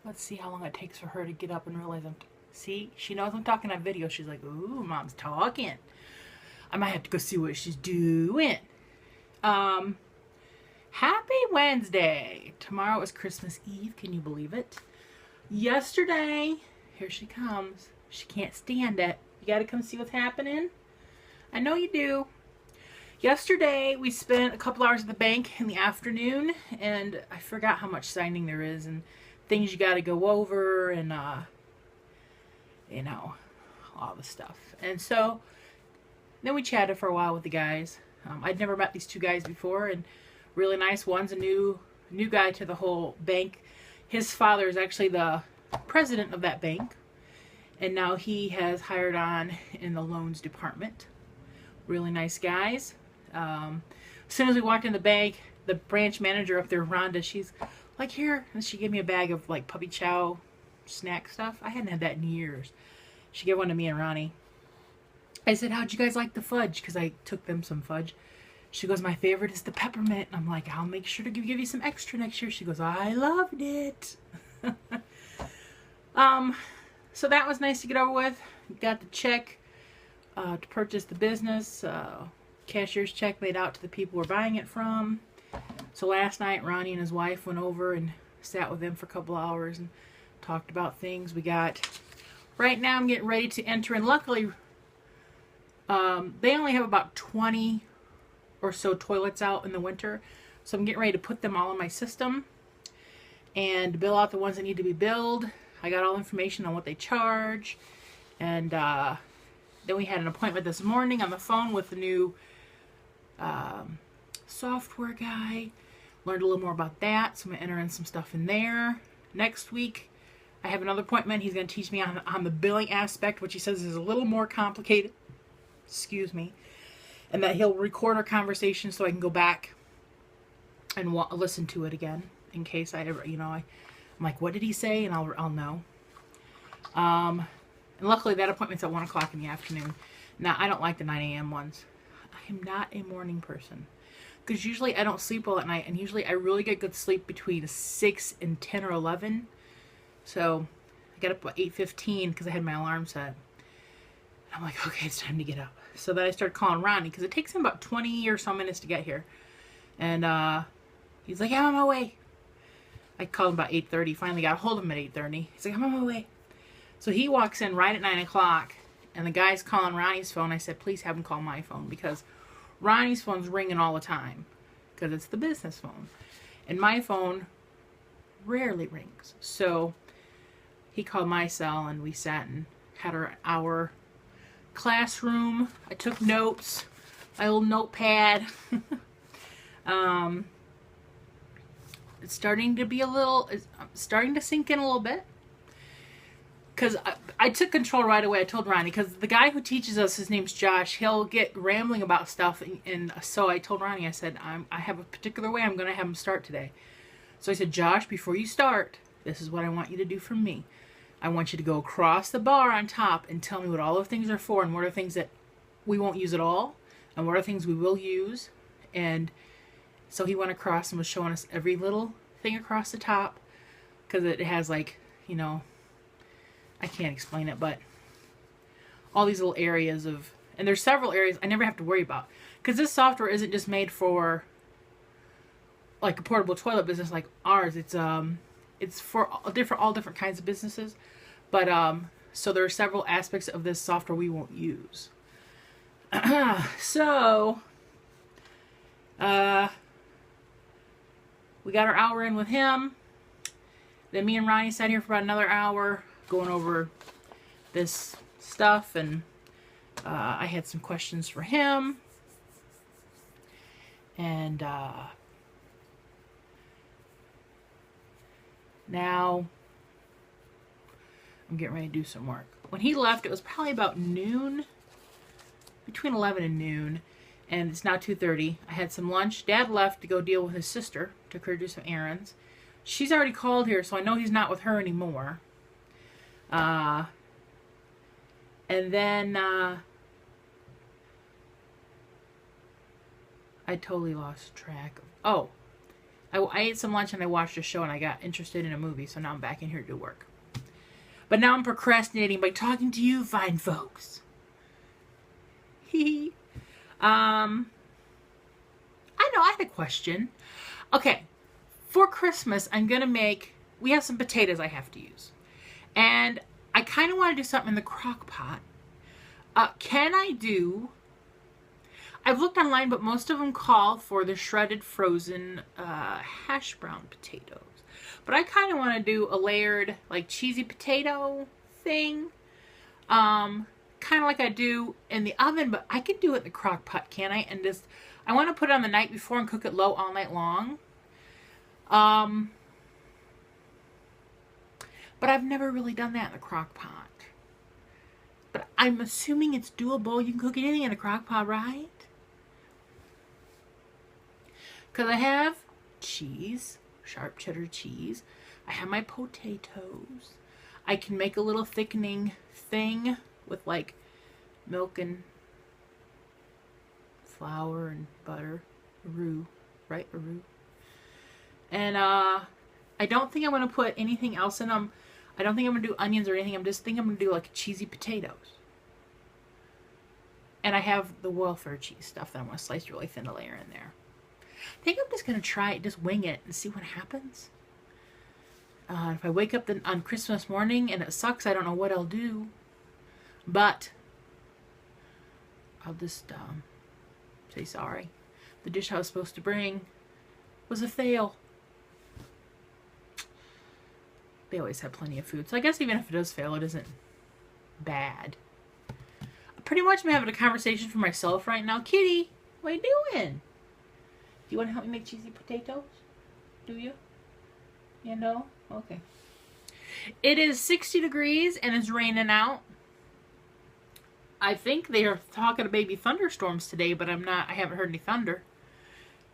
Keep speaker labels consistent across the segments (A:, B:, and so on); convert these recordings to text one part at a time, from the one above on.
A: Let's see how long it takes for her to get up and realize see, she knows I'm talking on video. She's like, ooh, mom's talking. I might have to go see what she's doing. Happy Wednesday. Tomorrow is Christmas Eve. Can you believe it? Yesterday, here she comes. She can't stand it. You gotta come see what's happening. I know you do. Yesterday, we spent a couple hours at the bank in the afternoon, and I forgot how much signing there is and things you gotta go over and, you know, all the stuff. And so, then we chatted for a while with the guys. I'd never met these two guys before, and really nice. One's a new guy to the whole bank. His father is actually the president of that bank, and now he has hired on in the loans department. Really nice guys. As soon as we walked in the bank, the branch manager up there, Rhonda, she's like, here, and she gave me a bag of like puppy chow snack stuff. I hadn't had that in years. She gave one to me and Ronnie. I said, how'd you guys like the fudge? Because I took them some fudge. She goes, my favorite is the peppermint. And I'm like, I'll make sure to give you some extra next year. She goes, I loved it. So that was nice to get over with. Got the check to purchase the business. Cashier's check made out to the people we're buying it from. So last night, Ronnie and his wife went over and sat with them for a couple hours and talked about things. Right now I'm getting ready to enter, and luckily they only have about 20 or so toilets out in the winter. So I'm getting ready to put them all in my system and bill out the ones that need to be billed. I got all information on what they charge. And then we had an appointment this morning on the phone with the new software guy. Learned a little more about that. So I'm going to enter in some stuff in there. Next week, I have another appointment. He's going to teach me on the billing aspect, which he says is a little more complicated. Excuse me. And that he'll record our conversation so I can go back and listen to it again in case I ever, I'm like, what did he say? And I'll know. And luckily that appointment's at 1 o'clock in the afternoon. Now, I don't like the 9 a.m. ones. I am not a morning person. Because usually I don't sleep well at night. And usually I really get good sleep between 6 and 10 or 11. So I got up at 8:15 because I had my alarm set. I'm like, okay, it's time to get up. So then I started calling Ronnie because it takes him about 20 or so minutes to get here. And he's like, I'm on my way. I called him about 8:30. Finally got a hold of him at 8:30. He's like, I'm on my way. So he walks in right at 9 o'clock. And the guy's calling Ronnie's phone. I said, please have him call my phone because Ronnie's phone's ringing all the time because it's the business phone. And my phone rarely rings. So he called my cell and we sat and had our classroom. I took notes, my little notepad. It's starting to sink in a little bit. Because I took control right away. I told Ronnie, because the guy who teaches us, his name's Josh, he'll get rambling about stuff. And so I told Ronnie, I said, I have a particular way I'm going to have him start today. So I said, Josh, before you start, this is what I want you to do for me. I want you to go across the bar on top and tell me what all the things are for and what are things that we won't use at all and what are things we will use. And so he went across and was showing us every little thing across the top because it has like, I can't explain it, but all these little areas and there's several areas I never have to worry about because this software isn't just made for like a portable toilet business like ours. It's for all different kinds of businesses, but so there are several aspects of this software we won't use. So we got our hour in with him. Then me and Ronnie sat here for about another hour going over this stuff, and I had some questions for him, and now I'm getting ready to do some work. When he left, it was probably about noon, between 11 and noon, and it's now 2:30. I had some lunch. Dad left to go deal with his sister, took her to do some errands. She's already called here, so I know he's not with her anymore. And then I totally lost track. Oh, I ate some lunch and I watched a show and I got interested in a movie, so now I'm back in here to do work. But now I'm procrastinating by talking to you fine folks. Hee. I know, I had a question. Okay, for Christmas, I'm going to make, we have some potatoes I have to use. And I kind of want to do something in the crock pot. Can I do, I've looked online, but most of them call for the shredded frozen hash brown potatoes. But I kind of want to do a layered, like, cheesy potato thing. Kind of like I do in the oven, but I could do it in the crock pot, can't I? And just, I want to put it on the night before and cook it low all night long. But I've never really done that in the crock pot. But I'm assuming it's doable. You can cook anything in a crock pot, right? Because I have cheese, sharp cheddar cheese. I have my potatoes. I can make a little thickening thing with like milk and flour and butter. Roux, right? A roux. And I don't think I'm going to put anything else in them. I don't think I'm going to do onions or anything. I'm just thinking I'm going to do like cheesy potatoes. And I have the welfare cheese stuff that I'm going to slice really thin to layer in there. I think I'm just going to try it, just wing it and see what happens. If I wake up on Christmas morning and it sucks, I don't know what I'll do. But I'll just say sorry. The dish I was supposed to bring was a fail. They always have plenty of food. So I guess even if it does fail, it isn't bad. Pretty much I'm having a conversation for myself right now. Kitty, what are you doing? Do you want to help me make cheesy potatoes? Do you? You know? Okay. It is 60 degrees and it's raining out. I think they are talking of maybe thunderstorms today, but I haven't heard any thunder.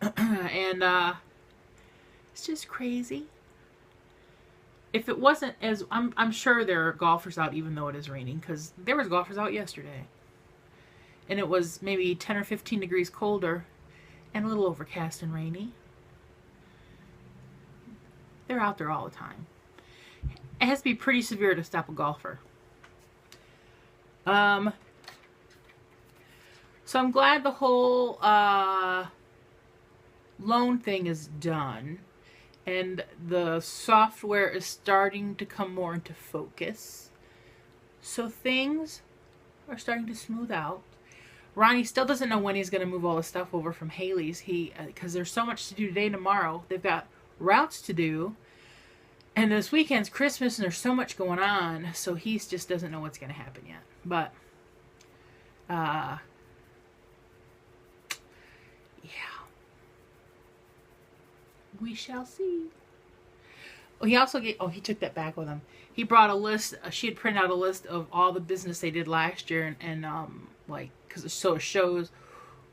A: And it's just crazy. If it wasn't as, I'm sure there are golfers out even though it is raining, because there was golfers out yesterday. And it was maybe 10 or 15 degrees colder and a little overcast and rainy. They're out there all the time. It has to be pretty severe to stop a golfer. So I'm glad the whole loan thing is done. And the software is starting to come more into focus. So things are starting to smooth out. Ronnie still doesn't know when he's going to move all the stuff over from Haley's. Because there's so much to do today and tomorrow. They've got routes to do. And this weekend's Christmas and there's so much going on. So he just doesn't know what's going to happen yet. But, yeah. We shall see. Oh, he also he took that back with him. He brought a list. She had printed out a list of all the business they did last year, and like, because it shows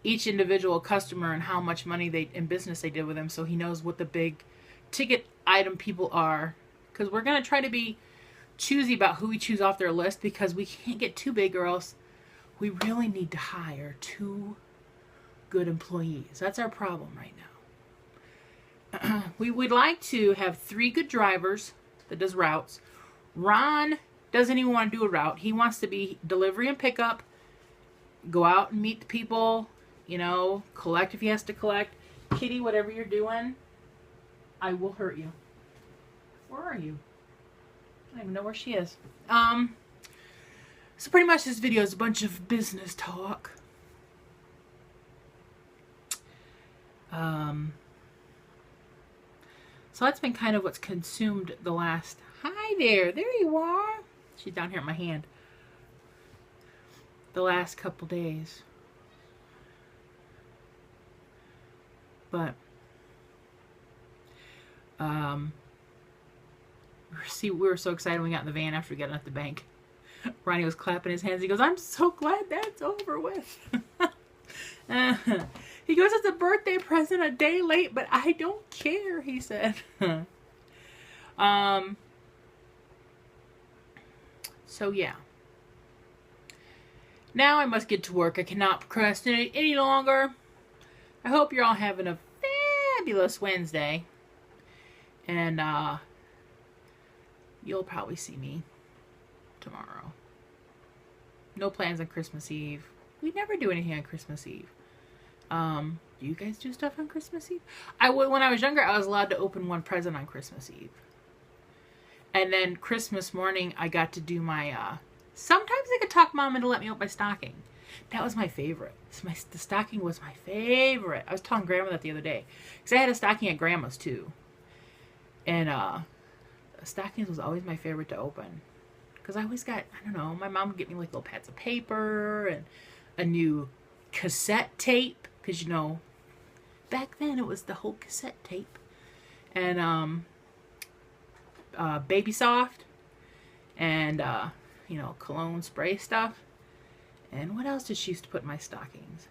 A: each individual customer and how much money in business they did with them, so he knows what the big ticket item people are. Because we're gonna try to be choosy about who we choose off their list, because we can't get too big, or else we really need to hire 2 good employees. That's our problem right now. We would like to have 3 good drivers that does routes. Ron doesn't even want to do a route. He wants to be delivery and pickup, go out and meet the people, you know, collect if he has to collect. Kitty, whatever you're doing, I will hurt you. Where are you? I don't even know where she is. So pretty much this video is a bunch of business talk. So that's been kind of what's consumed the last... Hi there. There you are. She's down here at my hand. The last couple days. But... we were so excited when we got in the van after we got at the bank. Ronnie was clapping his hands. He goes, I'm so glad that's over with. He goes, it's a birthday present a day late, but I don't care, he said. So yeah. Now I must get to work. I cannot procrastinate any longer. I hope you're all having a fabulous Wednesday. And you'll probably see me tomorrow. No plans on Christmas Eve. We never do anything on Christmas Eve. Do you guys do stuff on Christmas Eve? When I was younger, I was allowed to open one present on Christmas Eve. And then Christmas morning, I got to do my, sometimes I could talk Mom into let me open my stocking. That was my favorite. The stocking was my favorite. I was telling Grandma that the other day. Because I had a stocking at Grandma's too. And stockings was always my favorite to open. Because I always got, I don't know, my mom would get me like little pads of paper and a new cassette tape. Because, you know, back then it was the whole cassette tape. And Baby Soft. And, you know, cologne spray stuff. And what else did she used to put in my stockings?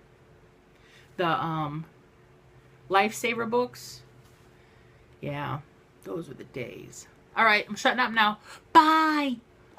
A: The Lifesaver books. Yeah, those were the days. All right, I'm shutting up now. Bye!